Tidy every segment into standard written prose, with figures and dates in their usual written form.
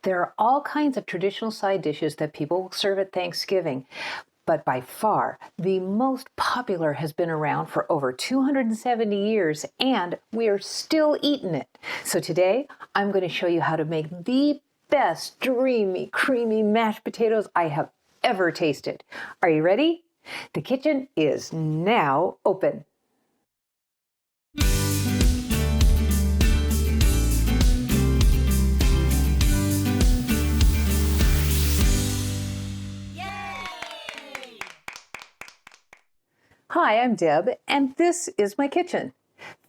There are all kinds of traditional side dishes that people will serve at Thanksgiving, but by far the most popular has been around for over 270 years, and we are still eating it. So today I'm going to show you how to make the best dreamy, creamy mashed potatoes I have ever tasted. Are you ready? The kitchen is now open. Hi, I'm Deb, and this is my kitchen.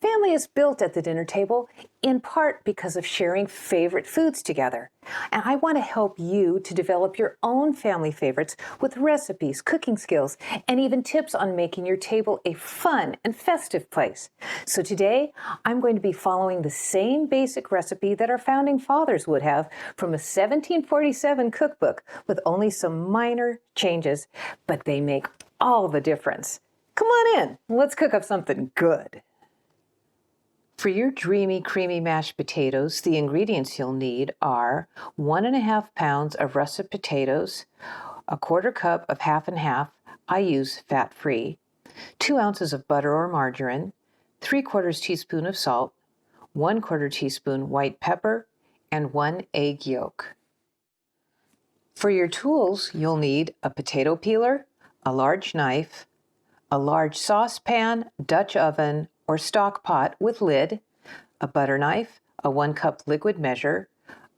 Family is built at the dinner table in part because of sharing favorite foods together. And I want to help you to develop your own family favorites with recipes, cooking skills, and even tips on making your table a fun and festive place. So today, I'm going to be following the same basic recipe that our founding fathers would have from a 1747 cookbook with only some minor changes, but they make all the difference. Come on in, let's cook up something good. For your dreamy, creamy mashed potatoes, the ingredients you'll need are 1.5 pounds of russet potatoes, 1/4 cup of half and half, I use fat-free, 2 ounces of butter or margarine, 3/4 teaspoon of salt, 1/4 teaspoon white pepper, and 1 egg yolk. For your tools, you'll need a potato peeler, a large knife, a large saucepan, Dutch oven, or stock pot with lid, a butter knife, a 1 cup liquid measure,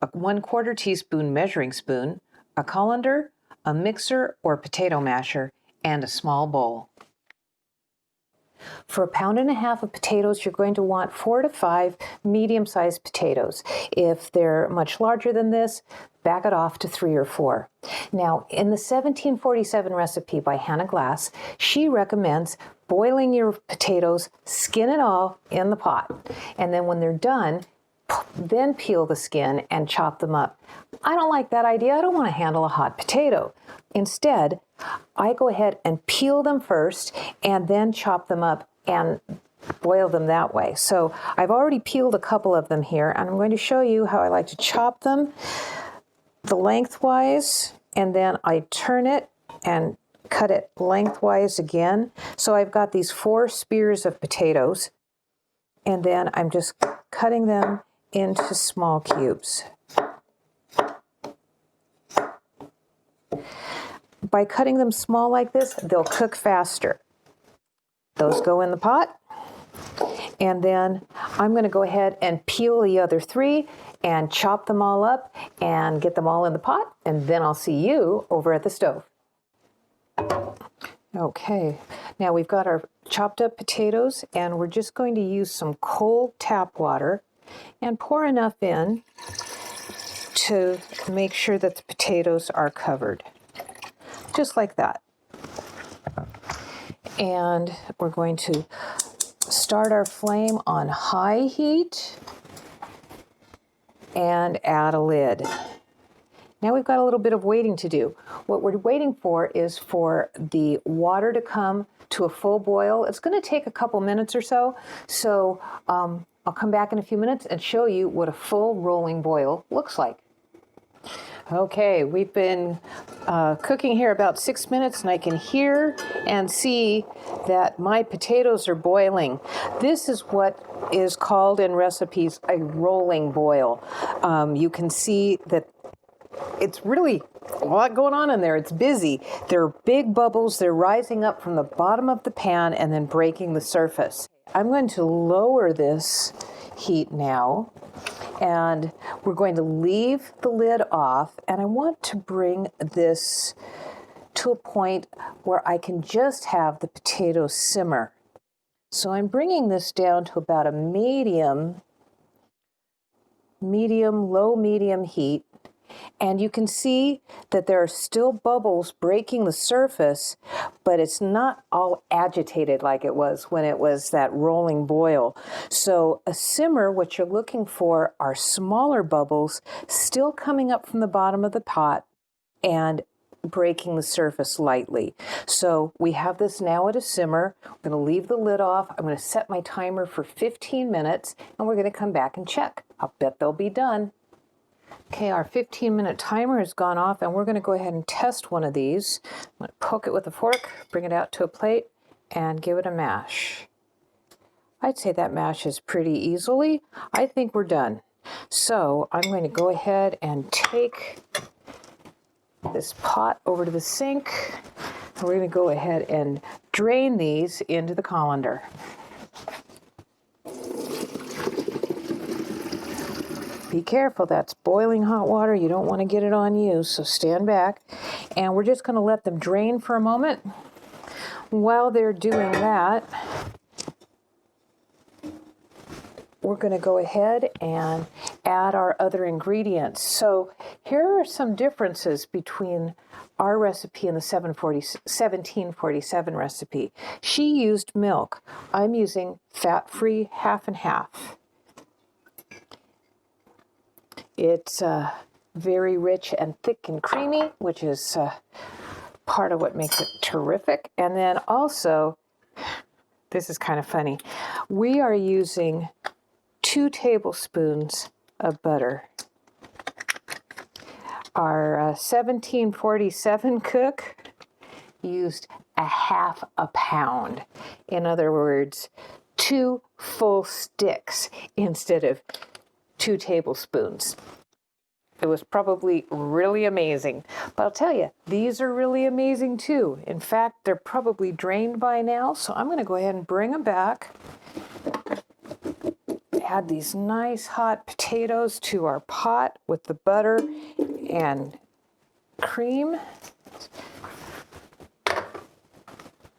a 1/4 teaspoon measuring spoon, a colander, a mixer or potato masher, and a small bowl. For 1.5 pounds of potatoes, you're going to want 4 to 5 medium-sized potatoes. If they're much larger than this, back it off to 3 or 4. Now, in the 1747 recipe by Hanna Glasse, she recommends boiling your potatoes, skin it all in the pot, and then when they're done, then peel the skin and chop them up. I don't like that idea. I don't want to handle a hot potato. Instead, I go ahead and peel them first and then chop them up and boil them that way. So I've already peeled a couple of them here, and I'm going to show you how I like to chop them the lengthwise, and then I turn it and cut it lengthwise again. So I've got these 4 spears of potatoes, and then I'm just cutting them into small cubes. By cutting them small like this, they'll cook faster. Those go in the pot, and then I'm going to go ahead and peel the other 3 and chop them all up and get them all in the pot, and then I'll see you over at the stove. Okay, now we've got our chopped up potatoes, and we're just going to use some cold tap water and pour enough in to make sure that the potatoes are covered. Just like that. And we're going to start our flame on high heat and add a lid. Now we've got a little bit of waiting to do. What we're waiting for is for the water to come to a full boil. It's going to take a couple minutes or so. So I'll come back in a few minutes and show you what a full rolling boil looks like. Okay, we've been cooking here about 6 minutes, and I can hear and see that my potatoes are boiling. This is what is called in recipes a rolling boil. You can see that it's really a lot going on in there. It's busy. There are big bubbles. They're rising up from the bottom of the pan and then breaking the surface. I'm going to lower this heat now, and we're going to leave the lid off, and I want to bring this to a point where I can just have the potatoes simmer. So I'm bringing this down to about a low medium heat, and you can see that there are still bubbles breaking the surface, but it's not all agitated like it was when it was that rolling boil. So a simmer, what you're looking for are smaller bubbles still coming up from the bottom of the pot and breaking the surface lightly. So we have this now at a simmer. I'm going to leave the lid off. I'm going to set my timer for 15 minutes, and we're going to come back and check. I'll bet they'll be done. Okay, our 15-minute timer has gone off, and we're going to go ahead and test one of these. I'm going to poke it with a fork, bring it out to a plate, and give it a mash. I'd say that mashes pretty easily. I think we're done. So I'm going to go ahead and take this pot over to the sink. And we're going to go ahead and drain these into the colander. Be careful, that's boiling hot water. You don't want to get it on you, so stand back. And we're just going to let them drain for a moment. While they're doing that, we're going to go ahead and add our other ingredients. So here are some differences between our recipe and the 1747 recipe. She used milk. I'm using fat-free half and half. It's very rich and thick and creamy, which is part of what makes it terrific. And then also, this is kind of funny, we are using 2 tablespoons of butter. Our 1747 cook used a half a pound. In other words, 2 full sticks instead of 2 tablespoons. It was probably really amazing. But I'll tell you, these are really amazing too. In fact, they're probably drained by now, so I'm going to go ahead and bring them back. Add these nice hot potatoes to our pot with the butter and cream.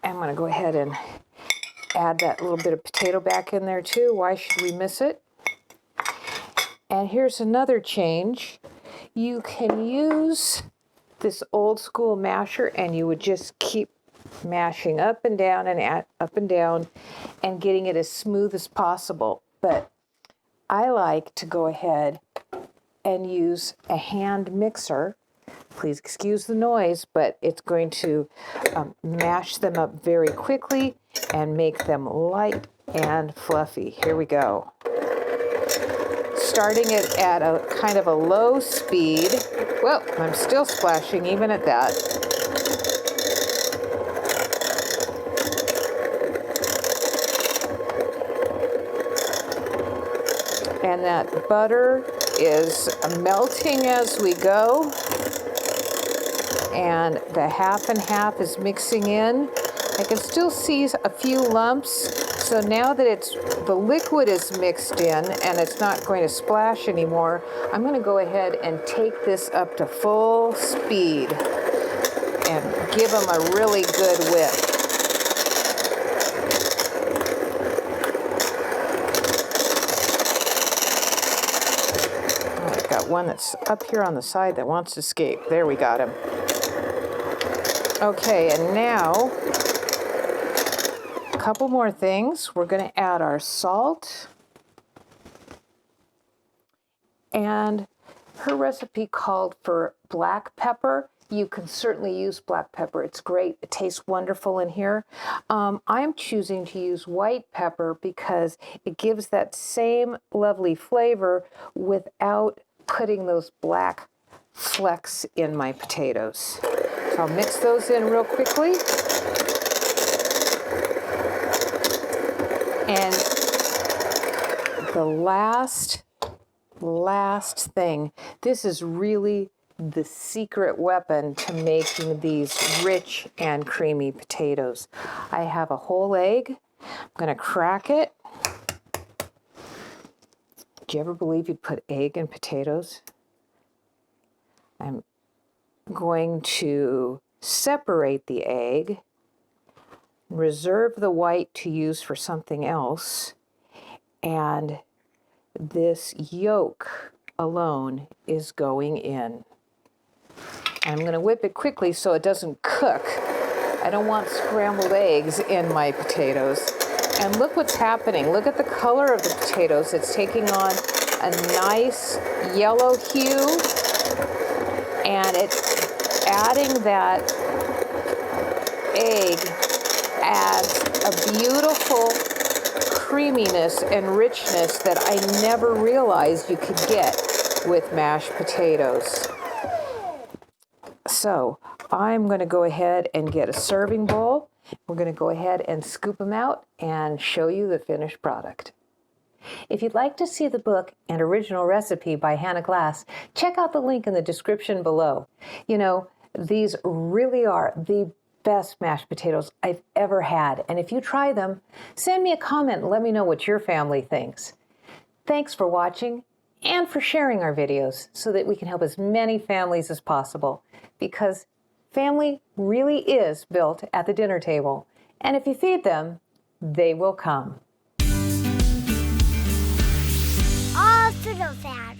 I'm going to go ahead and add that little bit of potato back in there too. Why should we miss it? And here's another change. You can use this old school masher and you would just keep mashing up and down and up and down and getting it as smooth as possible. But I like to go ahead and use a hand mixer. Please excuse the noise, but it's going to mash them up very quickly and make them light and fluffy. Here we go. Starting it at a kind of a low speed. Well, I'm still splashing even at that. And that butter is melting as we go. And the half and half is mixing in. I can still see a few lumps. So now that the liquid is mixed in and it's not going to splash anymore, I'm going to go ahead and take this up to full speed and give them a really good whip. I've got one that's up here on the side that wants to escape. There, we got him. Okay, and now couple more things. We're going to add our salt. And her recipe called for black pepper. You can certainly use black pepper. It's great. It tastes wonderful in here. I'm choosing to use white pepper because it gives that same lovely flavor without putting those black flecks in my potatoes. So I'll mix those in real quickly. And the last thing, this is really the secret weapon to making these rich and creamy potatoes. I have a whole egg. I'm going to crack it. Do you ever believe you'd put egg in potatoes? I'm going to separate the egg. Reserve the white to use for something else, and this yolk alone is going in. I'm going to whip it quickly so it doesn't cook. I don't want scrambled eggs in my potatoes. And look what's happening. Look at the color of the potatoes. It's taking on a nice yellow hue, and it's adding that egg adds a beautiful creaminess and richness that I never realized you could get with mashed potatoes. So I'm going to go ahead and get a serving bowl. We're going to go ahead and scoop them out and show you the finished product. If you'd like to see the book and original recipe by Hanna Glasse, check out the link in the description below. You know, these really are the best mashed potatoes I've ever had. And if you try them, send me a comment and let me know what your family thinks. Thanks for watching and for sharing our videos so that we can help as many families as possible. Because family really is built at the dinner table. And if you feed them, they will come. All to the family.